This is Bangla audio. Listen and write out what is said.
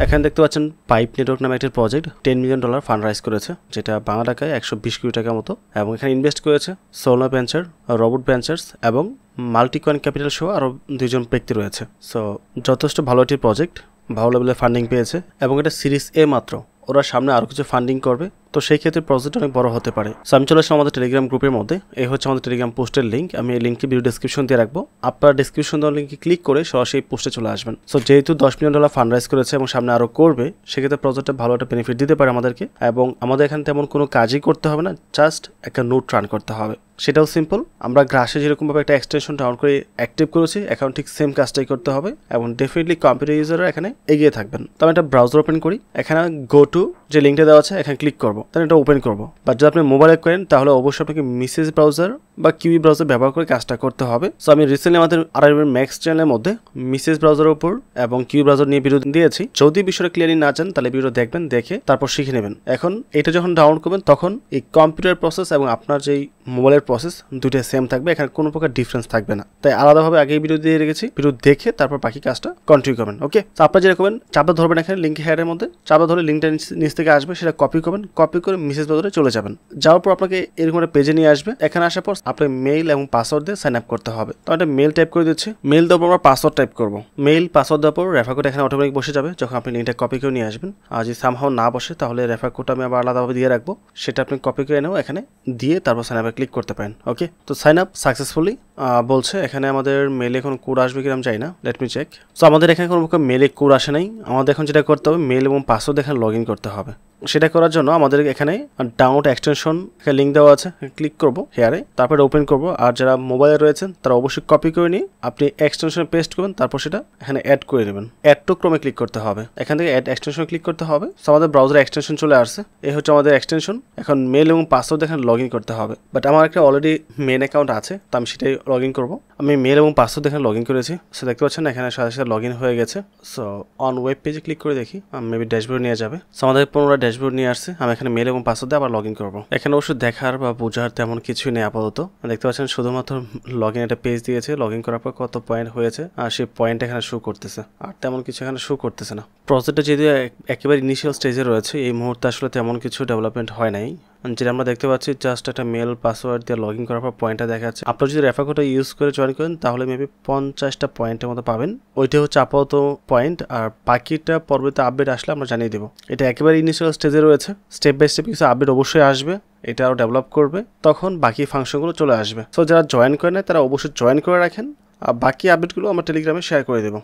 এখানে দেখতে পাচ্ছেন পাইপ নেটওয়ার্ক নামে একটি প্রজেক্ট $10 মিলিয়ন ফান্ড রাইজ করেছে, যেটা বাংলা টাকায় 120 কোটি টাকার মতো, এবং এখানে ইনভেস্ট করেছে সোলনা ভেঞ্চার, রোবট ভেঞ্চার্স এবং মাল্টিকয়েন ক্যাপিটাল সহ আরও 2জন ব্যক্তি রয়েছে। সো যথেষ্ট ভালো একটি প্রজেক্ট, ভালো লেভেলের ফান্ডিং পেয়েছে এবং এটা সিরিজ এ মাত্র, ওরা সামনে আরও কিছু ফান্ডিং করবে, তো সেই ক্ষেত্রে প্রজেক্ট অনেক বড় হতে পারে। সো আমি চলে আসলাম আমাদের টেলিগ্রাম গ্রুপের মধ্যে। এই হচ্ছে আমাদের টেলিগ্রাম পোস্টের লিঙ্ক, আমি এই লিঙ্কটি ভিডিও ডেসক্রিপশন দিয়ে রাখবো, আপনারা ডেসক্রিপশন দেওয়ার লিঙ্কে ক্লিক করে সরাসরি পোস্টে চলে আসবেন। সো যেহেতু $10 মিলিয়ন ফান্ড রাইজ করেছে এবং সামনে আরও করবে, সেক্ষেত্রে প্রজেক্টটা ভালো একটা বেনিফিট দিতে পারে আমাদেরকে, এবং আমাদের এখানে তেমন কোনো কাজই করতে হবে না, জাস্ট একটা নোট রান করতে হবে। সেটাও সিম্পল, আমরা গ্রাসে যেরকমভাবে একটা এক্সটেনশন ডাউন করে অ্যাক্টিভ করেছি, এখন ঠিক সেম কাজটাই করতে হবে এবং ডেফিনেটলি কম্পিউটার ইউজাররা এখানে এগিয়ে থাকবেন। তো আমি একটা ব্রাউজার ওপেন করি, এখানে গো টু যে লিঙ্কটা দেওয়া আছে এখানে ক্লিক করবো, তাহলে এটা ওপেন করবো। বা যদি আপনি মোবাইলে করেন তাহলে অবশ্যই আপনাকে মিসেস ব্রাউজার বা কিউই ব্রাউজার ব্যবহার করে কাজটা করতে হবে। সো আমি রিসেন্টলি আমাদের আরআইবির ম্যাক্স চ্যানেলের মধ্যে মিসেস ব্রাউজারের উপর এবং কিউই ব্রাউজার নিয়ে ভিডিও দিয়েছি, যদি বিষয়টা ক্লিয়ারলি না জান তাহলে ভিডিও দেখবেন, দেখে তারপর শিখে নেবেন। এখন এটা যখন ডাউনলোড করবেন তখন এই কম্পিউটার প্রসেস এবং আপনার যেই মোবাইলের প্রসেস দুইটা সেম থাকবে, এখানে কোনো প্রকার ডিফারেন্স থাকবে না। তাই আলাদাভাবে আগেই ভিডিও দিয়ে রেখেছি, ভিডিও দেখে তারপর বাকি কাজটা কন্টিনিউ করবেন। ওকে, তো আপনারা যেটা করবেন, চাপটা ধরবেন এখানে লিঙ্ক হেয়ারের মধ্যে, চাপটা ধরে লিঙ্কটা নিচ থেকে আসবে, সেটা কপি করবেন, কপি করে মিসেস ব্রাউজারে চলে যাবেন। যাওয়ার পর আপনাকে এরকম একটা পেজে নিয়ে আসবে। এখানে আসার পর আপনাকে মেইল এবং পাসওয়ার্ড দিয়ে সাইন আপ করতে হবে। তো একটা মেইল টাইপ করে দিচ্ছি, মেইল দেওয়ার পর আমরা পাসওয়ার্ড টাইপ করবো। মেইল পাসওয়ার্ড দেওয়ার পর রেফার কোড এখানে অটোমেটিক বসে যাবে যখন আপনি লিঙ্কটা কপি করে নিয়ে আসবেন। আর যদি সামহাও না বসে তাহলে রেফার কোডটা আমি আবার আলাদাভাবে দিয়ে রাখবো, সেটা আপনি কপি করে নেও, এখানে দিয়ে তারপর সাইন আপে ক্লিক করতে পারেন। ওকে, তো সাইন আপ সাকসেসফুলি বলছে। এখানে আমাদের মেইলে এখন কোড আসবে কিনা আমি জানি না, লেট মি চেক। সো আমাদের এখানে কোনো মেইলে কোড আসে নাই, আমাদের এখন যেটা করতে হবে মেইল এবং পাসওয়ার্ড এখানে লগ ইন করতে হবে। সেটা করার জন্য আমাদের এখানে ডাউনলোড এক্সটেনশন লিঙ্ক দেওয়া আছে, ক্লিক করবো হেয়ারে, তারপরে ওপেন করবো। আর যারা মোবাইলে রয়েছেন তারা অবশ্যই কপি করে নিয়ে আপনি এক্সটেনশনে পেস্ট করবেন, তারপর সেটা এখানে অ্যাড করে নেবেন। অ্যাড টু ক্রমে ক্লিক করতে হবে, এখান থেকে অ্যাড এক্সটেনশন ক্লিক করতে হবে। সো আমাদের ব্রাউজারে এক্সটেনশন চলে আসছে, এই হচ্ছে আমাদের এক্সটেনশন। এখন মেইল এবং পাসওয়ার্ড এখানে লগ ইন করতে হবে, বাট আমার একটা অলরেডি মেইন অ্যাকাউন্ট আছে, তো আমি সেটাই লগ ইন করবো। আমি মেইল এবং পাসওয়ার্ড এখানে লগ ইন করেছি। সো দেখতে পাচ্ছেন এখানে সাথে সাথে লগ ইন হয়ে গেছে। সো অন ওয়েব পেজে ক্লিক করে দেখি, মেবি ড্যাশবোর্ড নিয়ে যাবে। সো আমাদের পুনরায় ড্যাশবোর্ড নিয়ে আসছে, আমি এখানে মেইল এবং পাসওয়ার্ড দিয়ে আবার লগ ইন করবো। এখানে অবশ্য দেখার বা বোঝার তেমন কিছুই নেই আপাতত। দেখতে পাচ্ছেন শুধুমাত্র লগ ইন একটা পেজ দিয়েছে, লগ ইন করার পর কত পয়েন্ট হয়েছে আর সেই পয়েন্ট এখানে শো করতেছে, আর তেমন কিছু এখানে শো করতেছে না। প্রজেক্টটা যেহেতু একেবারে ইনিশিয়াল স্টেজে রয়েছে, এই মুহূর্তে আসলে তেমন কিছু ডেভেলপমেন্ট হয় নাই। যেটা আমরা দেখতে পাচ্ছি জাস্ট একটা মেল পাসওয়ার্ড দিয়ে লগ ইন করার পর পয়েন্টটা দেখাচ্ছে। আপনারা যদি রেফার কোডটা ইউজ করে জয়েন করেন তাহলে মেবি 50টা পয়েন্টের মতো পাবেন, ওইটা হচ্ছে আপাতত পয়েন্ট, আর বাকিটা পরবর্তী আপডেট আসলে আমরা জানিয়ে দেবো। এটা একেবারে ইনিশিয়াল স্টেজে রয়েছে, স্টেপ বাই স্টেপ কিছু আপডেট অবশ্যই আসবে, এটা আরও ডেভেলপ করবে, তখন বাকি ফাংশনগুলো চলে আসবে। সো যারা জয়েন করে নেয় তারা অবশ্যই জয়েন করে রাখেন, আর বাকি আপডেটগুলো আমরা টেলিগ্রামে শেয়ার করে দেবো।